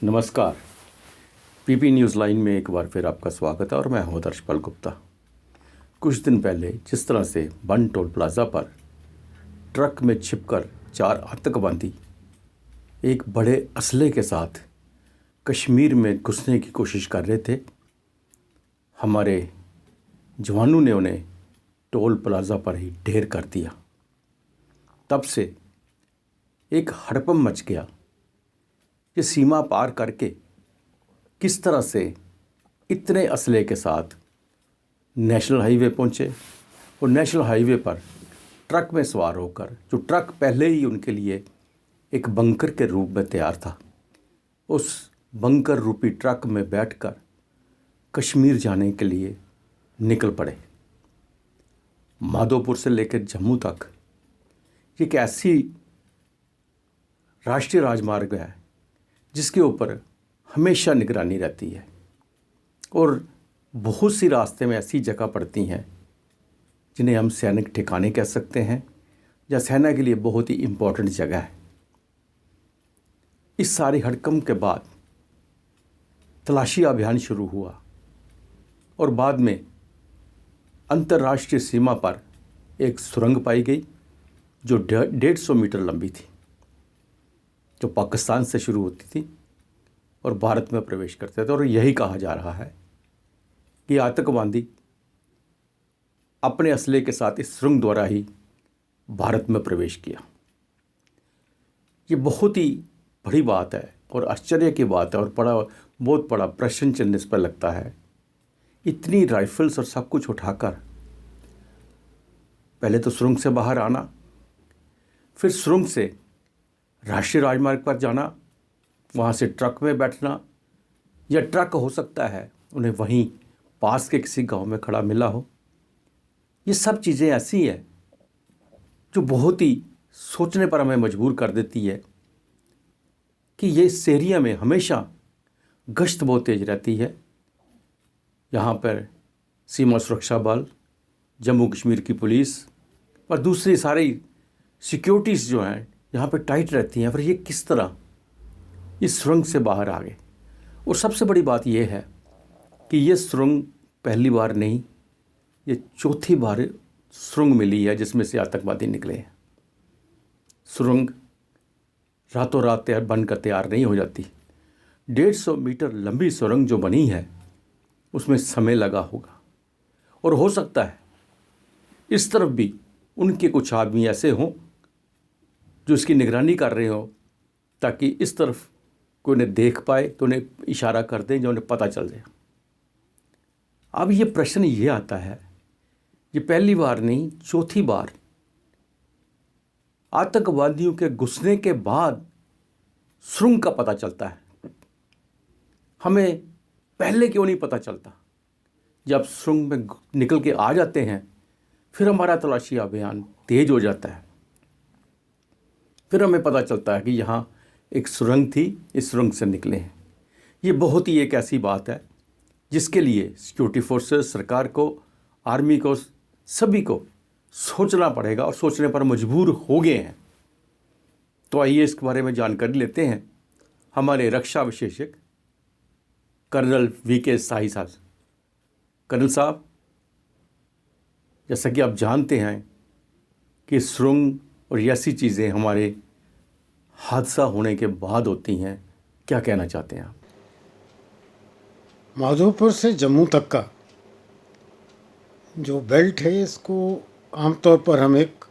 नमस्कार। PP news line में एक बार फिर आपका स्वागत है और मैं हूं हर्षपाल गुप्ता। कुछ दिन पहले जिस तरह से बन टोल प्लाज़ा पर ट्रक में छिपकर 4 आतंकवादी एक बड़े असले के साथ कश्मीर में घुसने की कोशिश कर रहे थे, हमारे जवानों ने उन्हें टोल प्लाज़ा पर ही ढेर कर दिया। तब से एक हड़कंप मच गया कि सीमा पार करके किस तरह से इतने असले के साथ नेशनल हाईवे पहुँचे और नेशनल हाईवे पर ट्रक में सवार होकर, जो ट्रक पहले ही उनके लिए एक बंकर के रूप में तैयार था, उस बंकर रूपी ट्रक में बैठकर कश्मीर जाने के लिए निकल पड़े। माधोपुर से लेकर जम्मू तक एक ऐसी राष्ट्रीय राजमार्ग है जिसके ऊपर हमेशा निगरानी रहती है और बहुत सी रास्ते में ऐसी जगह पड़ती हैं जिन्हें हम सैनिक ठिकाने कह सकते हैं या सेना के लिए बहुत ही इम्पोर्टेंट जगह है। इस सारी हड़कंप के बाद तलाशी अभियान शुरू हुआ और बाद में अंतर्राष्ट्रीय सीमा पर एक सुरंग पाई गई जो 150 मीटर लंबी थी, जो पाकिस्तान से शुरू होती थी और भारत में प्रवेश करते थे। और यही कहा जा रहा है कि आतंकवादी अपने असले के साथ इस सुरंग द्वारा ही भारत में प्रवेश किया। ये बहुत ही बड़ी बात है और आश्चर्य की बात है और बहुत बड़ा प्रश्न चिन्ह इस पर लगता है। इतनी राइफल्स और सब कुछ उठाकर पहले तो सुरंग से बाहर आना, फिर सुरंग से राष्ट्रीय राजमार्ग पर जाना, वहाँ से ट्रक में बैठना, या ट्रक हो सकता है उन्हें वहीं पास के किसी गांव में खड़ा मिला हो। ये सब चीज़ें ऐसी है जो बहुत ही सोचने पर हमें मजबूर कर देती है कि ये इस एरिया में हमेशा गश्त बहुत तेज रहती है। यहाँ पर सीमा सुरक्षा बल, जम्मू कश्मीर की पुलिस और दूसरी सारी सिक्योरिटीज़ जो हैं यहाँ पे टाइट रहती हैं। फिर ये किस तरह इस सुरंग से बाहर आ गए? और सबसे बड़ी बात यह है कि ये सुरंग पहली बार नहीं, ये चौथी बार सुरंग मिली है जिसमें से आतंकवादी निकले हैं। सुरंग रातों रात बनकर तैयार नहीं हो जाती। 150 मीटर लंबी सुरंग जो बनी है उसमें समय लगा होगा और हो सकता है इस तरफ भी उनके कुछ आदमी ऐसे हों जो इसकी निगरानी कर रहे हो, ताकि इस तरफ कोई उन्हें देख पाए तो उन्हें इशारा कर दें, जो उन्हें पता चल जाए। अब ये प्रश्न ये आता है, ये पहली बार नहीं चौथी बार आतंकवादियों के घुसने के बाद सुरंग का पता चलता है। हमें पहले क्यों नहीं पता चलता? जब सुरंग में निकल के आ जाते हैं फिर हमारा तलाशी अभियान तेज हो जाता है। फिर हमें पता चलता है कि यहाँ एक सुरंग थी, इस सुरंग से निकले हैं। ये बहुत ही एक ऐसी बात है जिसके लिए सिक्योरिटी फोर्सेस, सरकार को, आर्मी को, सभी को सोचना पड़ेगा और सोचने पर मजबूर हो गए हैं। तो आइए इसके बारे में जानकारी लेते हैं हमारे रक्षा विशेषज्ञ कर्नल वीके साही साहब। कर्नल साहब, जैसा कि आप जानते हैं कि सुरंग और ऐसी चीज़ें हमारे हादसा होने के बाद होती हैं, क्या कहना चाहते हैं आप? माधोपुर से जम्मू तक का जो बेल्ट है इसको आमतौर पर हम एक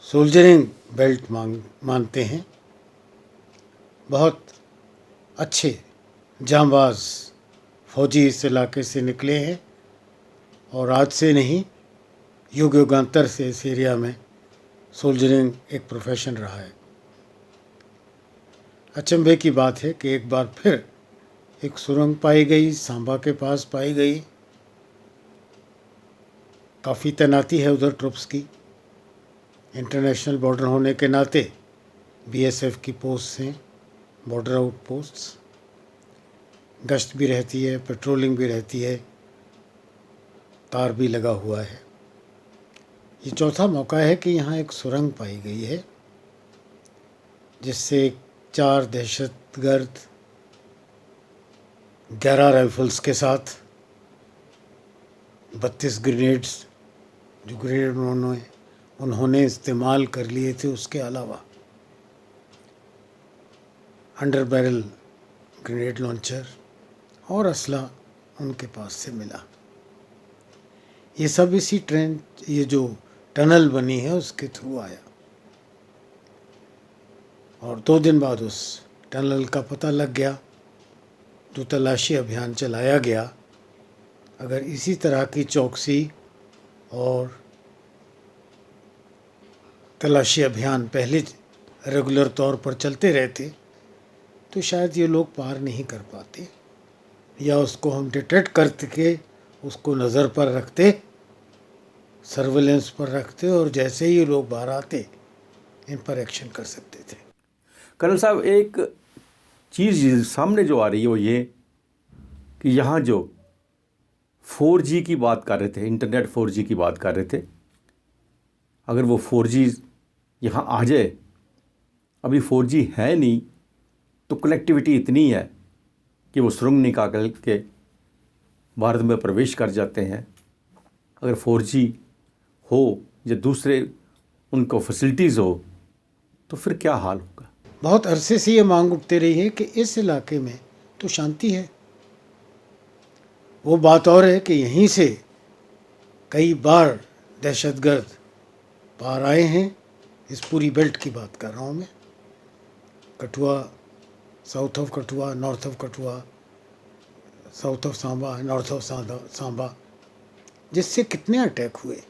सोल्जरिंग बेल्ट मानते हैं। बहुत अच्छे जांबाज फौजी इस इलाके से निकले हैं और आज से नहीं, युग युगांतर से इस एरिया में सोल्जरिंग एक प्रोफेशन रहा है। अचंभे की बात है कि एक बार फिर एक सुरंग पाई गई, सांबा के पास पाई गई। काफ़ी तैनाती है उधर ट्रुप्स की, इंटरनेशनल बॉर्डर होने के नाते बीएसएफ की पोस्ट हैं, बॉर्डर आउट पोस्ट्स। गश्त भी रहती है, पेट्रोलिंग भी रहती है, तार भी लगा हुआ है। ये चौथा मौका है कि यहाँ एक सुरंग पाई गई है जिससे 4 दहशतगर्द 11 राइफल्स के साथ 32 ग्रेनेड्स, जो ग्रेनेड उन्होंने इस्तेमाल कर लिए थे, उसके अलावा अंडर बैरल ग्रेनेड लॉन्चर और असला उनके पास से मिला। ये सब इसी ये जो टनल बनी है उसके थ्रू आया। और 2 दिन बाद उस टनल का पता लग गया, जो तलाशी अभियान चलाया गया। अगर इसी तरह की चौकसी और तलाशी अभियान पहले रेगुलर तौर पर चलते रहते तो शायद ये लोग पार नहीं कर पाते, या उसको हम डिटेक्ट करके उसको नज़र पर रखते, सर्वेलेंस पर रखते, और जैसे ही ये लोग बाहर आते इन पर एक्शन कर सकते थे। कर्नल साहब, एक चीज़ सामने जो आ रही है वो ये कि यहाँ जो 4G की बात कर रहे थे, इंटरनेट 4G की बात कर रहे थे, अगर वो 4G यहाँ आ जाए, अभी 4G है नहीं, तो कनेक्टिविटी इतनी है कि वो सुरंग निकाल के भारत में प्रवेश कर जाते हैं। अगर 4G हो या दूसरे उनको फैसिलिटीज़ हो तो फिर क्या हाल होगा? बहुत अरसे से ये मांग उठती रही है कि इस इलाके में तो शांति है। वो बात और है कि यहीं से कई बार दहशतगर्द पार आए हैं। इस पूरी बेल्ट की बात कर रहा हूँ मैं, Kathua, south of Kathua, north of Kathua, south of Samba, north of Samba, जिससे कितने अटैक हुए।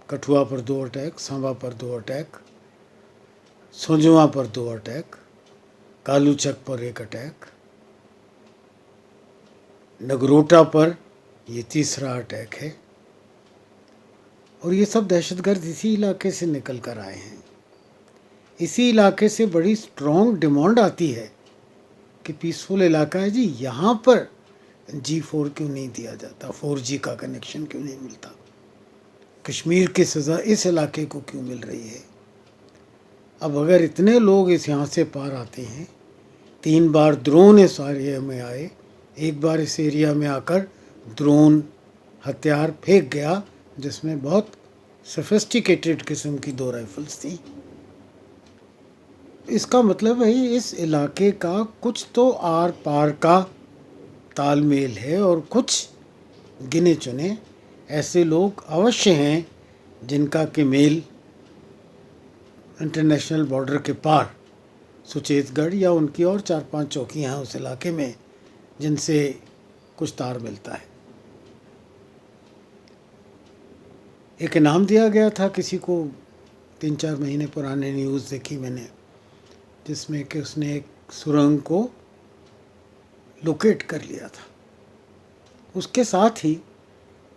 कठुआ पर 2 अटैक, सांबा पर 2 अटैक, सोजुआ पर 2 अटैक, कालूचक पर 1 अटैक, नगरोटा पर ये तीसरा अटैक है। और ये सब दहशतगर्द इसी इलाके से निकल कर आए हैं। इसी इलाके से बड़ी स्ट्रॉन्ग डिमांड आती है कि पीसफुल इलाका है जी, यहाँ पर G4 क्यों नहीं दिया जाता, 4G का कनेक्शन क्यों नहीं मिलता, कश्मीर की सज़ा इस इलाके को क्यों मिल रही है। अब अगर इतने लोग इस यहाँ से पार आते हैं, 3 बार ड्रोन इस एरिया में आए, एक बार इस एरिया में आकर ड्रोन हथियार फेंक गया, जिसमें बहुत सोफिस्टिकेटेड किस्म की 2 राइफल्स थी। इसका मतलब है इस इलाके का कुछ तो आर पार का तालमेल है, और कुछ गिने चुने ऐसे लोग अवश्य हैं जिनका कि मेल इंटरनेशनल बॉर्डर के पार सुचेतगढ़ या उनकी और 4-5 चौकियाँ हैं उस इलाके में, जिनसे कुछ तार मिलता है। एक इनाम दिया गया था किसी को, 3-4 महीने पुराने न्यूज़ देखी मैंने, जिसमें कि उसने एक सुरंग को लोकेट कर लिया था। उसके साथ ही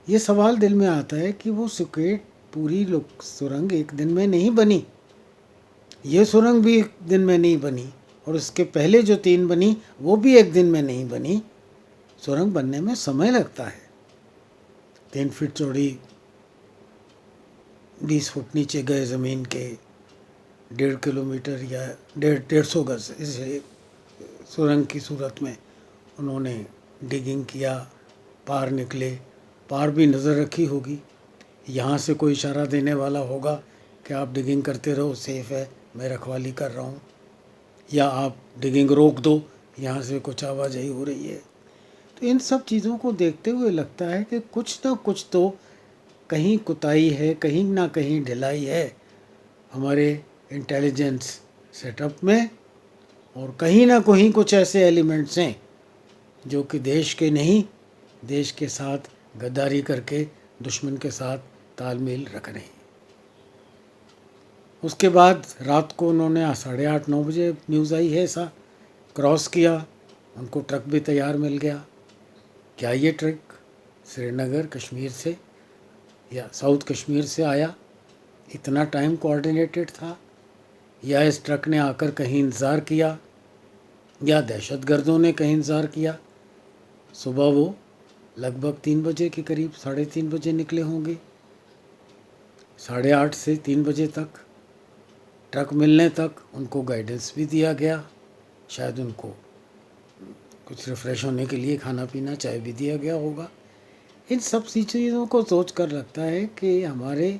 ये सवाल दिल में आता है कि वो पूरी सुरंग एक दिन में नहीं बनी, ये सुरंग भी एक दिन में नहीं बनी, और उसके पहले जो 3 बनी वो भी एक दिन में नहीं बनी। सुरंग बनने में समय लगता है। 3 फीट चौड़ी, 20 फुट नीचे गए ज़मीन के, 1.5 किलोमीटर या 150 गज इस सुरंग की सूरत में उन्होंने डिगिंग किया, पार निकले। पार भी नज़र रखी होगी, यहाँ से कोई इशारा देने वाला होगा कि आप डिगिंग करते रहो, सेफ़ है, मैं रखवाली कर रहा हूँ, या आप डिगिंग रोक दो, यहाँ से कुछ आवाजाही हो रही है। तो इन सब चीज़ों को देखते हुए लगता है कि कुछ ना कुछ तो कहीं कुताही है, कहीं ना कहीं ढिलाई है हमारे इंटेलिजेंस सेटअप में, और कहीं ना कहीं कुछ ऐसे एलिमेंट्स हैं जो कि देश के नहीं, देश के साथ गद्दारी करके दुश्मन के साथ तालमेल रख रहे हैं। उसके बाद रात को उन्होंने 8:30-9 बजे न्यूज़ आई है ऐसा, क्रॉस किया, उनको ट्रक भी तैयार मिल गया। क्या ये ट्रक श्रीनगर कश्मीर से या साउथ कश्मीर से आया, इतना टाइम कोऑर्डिनेटेड था, या इस ट्रक ने आकर कहीं इंतज़ार किया, या दहशतगर्दों ने कहीं इंतज़ार किया। सुबह वो लगभग 3 बजे के करीब, 3:30 बजे निकले होंगे। 8:30 से 3 बजे तक, ट्रक मिलने तक उनको गाइडेंस भी दिया गया, शायद उनको कुछ रिफ़्रेश होने के लिए खाना पीना चाय भी दिया गया होगा। इन सब सी चीज़ों को सोच कर लगता है कि हमारे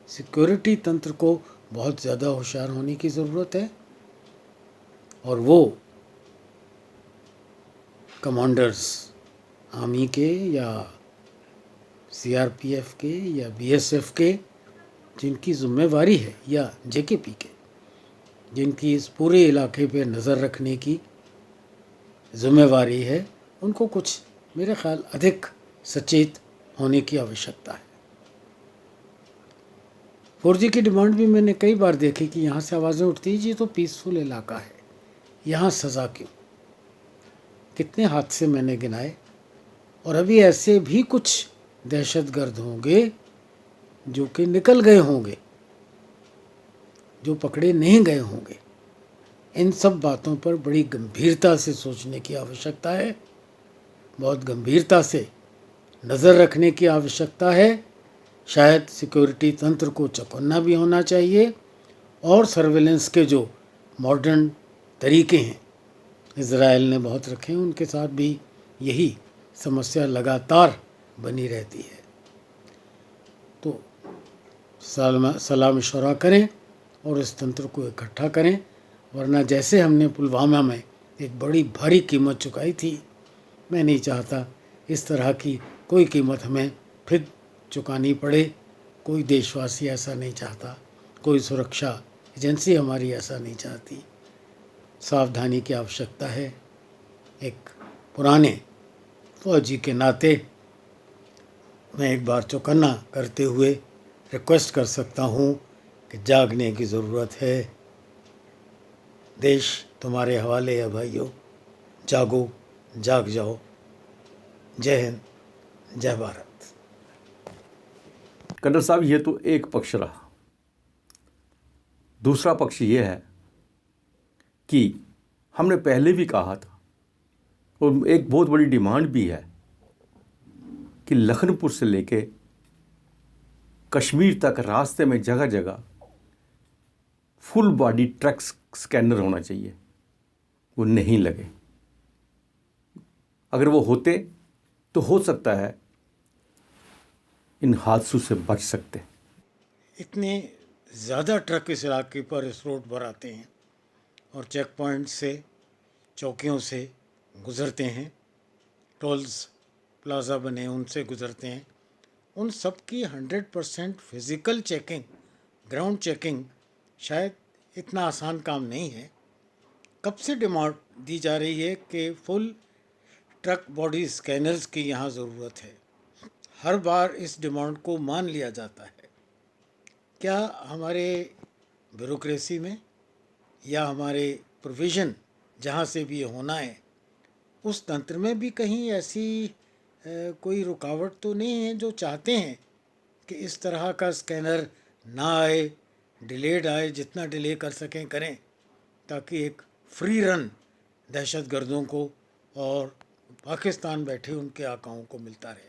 सिक्योरिटी तंत्र को बहुत ज़्यादा होशियार होने की ज़रूरत है, और वो कमांडर्स आर्मी के या सीआरपीएफ के या बीएसएफ के जिनकी ज़िम्मेवारी है, या जेकेपी के जिनकी इस पूरे इलाके पे नज़र रखने की ज़िम्मेवारी है, उनको कुछ मेरे ख़्याल अधिक सचेत होने की आवश्यकता है। 4G की डिमांड भी मैंने कई बार देखी कि यहाँ से आवाज़ें उठती हैं, ये तो पीसफुल इलाका है, यहाँ सज़ा क्यों। कितने हादसे मैंने गिनाए, और अभी ऐसे भी कुछ दहशतगर्द होंगे जो कि निकल गए होंगे, जो पकड़े नहीं गए होंगे। इन सब बातों पर बड़ी गंभीरता से सोचने की आवश्यकता है, बहुत गंभीरता से नज़र रखने की आवश्यकता है। शायद सिक्योरिटी तंत्र को चौकन्ना भी होना चाहिए, और सर्वेलेंस के जो मॉडर्न तरीके हैं इज़राइल ने बहुत रखे हैं, उनके साथ भी यही समस्या लगातार बनी रहती है। तो सलाह मशवरा करें और इस तंत्र को इकट्ठा करें, वरना जैसे हमने पुलवामा में एक बड़ी भारी कीमत चुकाई थी, मैं नहीं चाहता इस तरह की कोई कीमत हमें फिर चुकानी पड़े। कोई देशवासी ऐसा नहीं चाहता, कोई सुरक्षा एजेंसी हमारी ऐसा नहीं चाहती। सावधानी की आवश्यकता है। एक पुराने फौजी के नाते मैं एक बार चौकन्ना करते हुए रिक्वेस्ट कर सकता हूँ कि जागने की ज़रूरत है। देश तुम्हारे हवाले है भाइयों, जागो, जाग जाओ। जय हिंद, जय भारत। कर्नल साहब, ये तो एक पक्ष रहा। दूसरा पक्ष ये है कि हमने पहले भी कहा था, और एक बहुत बड़ी डिमांड भी है कि लखनपुर से लेके कश्मीर तक रास्ते में जगह जगह फुल बॉडी ट्रक स्कैनर होना चाहिए। वो नहीं लगे। अगर वो होते तो हो सकता है इन हादसों से बच सकते। इतने ज़्यादा ट्रक इस इलाके पर इस रोड पर आते हैं और चेक पॉइंट से, चौकियों से गुज़रते हैं, टोल्स प्लाज़ा बने उनसे गुज़रते हैं। उन सब की 100% फिज़िकल चेकिंग, ग्राउंड चेकिंग शायद इतना आसान काम नहीं है। कब से डिमांड दी जा रही है कि फुल ट्रक बॉडी स्कैनर्स की यहाँ ज़रूरत है। हर बार इस डिमांड को मान लिया जाता है। क्या हमारे ब्यूरोक्रेसी में या हमारे प्रोविज़न जहाँ से भी ये होना है, उस तंत्र में भी कहीं ऐसी कोई रुकावट तो नहीं है जो चाहते हैं कि इस तरह का स्कैनर ना आए, डिलेड आए, जितना डिले कर सकें करें, ताकि एक फ्री रन दहशतगर्दों को और पाकिस्तान बैठे उनके आकाओं को मिलता रहे।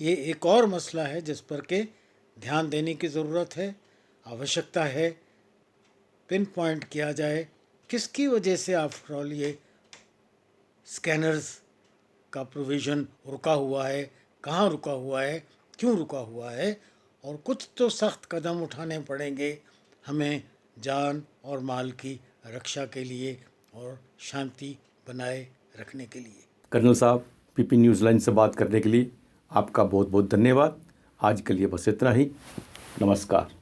ये एक और मसला है जिस पर के ध्यान देने की ज़रूरत है, आवश्यकता है। पिन पॉइंट किया जाए किसकी वजह से आफ्टर ऑल ये स्कैनर्स का प्रोविज़न रुका हुआ है, कहाँ रुका हुआ है, क्यों रुका हुआ है, और कुछ तो सख्त कदम उठाने पड़ेंगे हमें जान और माल की रक्षा के लिए और शांति बनाए रखने के लिए। कर्नल साहब, पीपी न्यूज़ लाइन से बात करने के लिए आपका बहुत बहुत धन्यवाद। आज के लिए बस इतना ही। नमस्कार।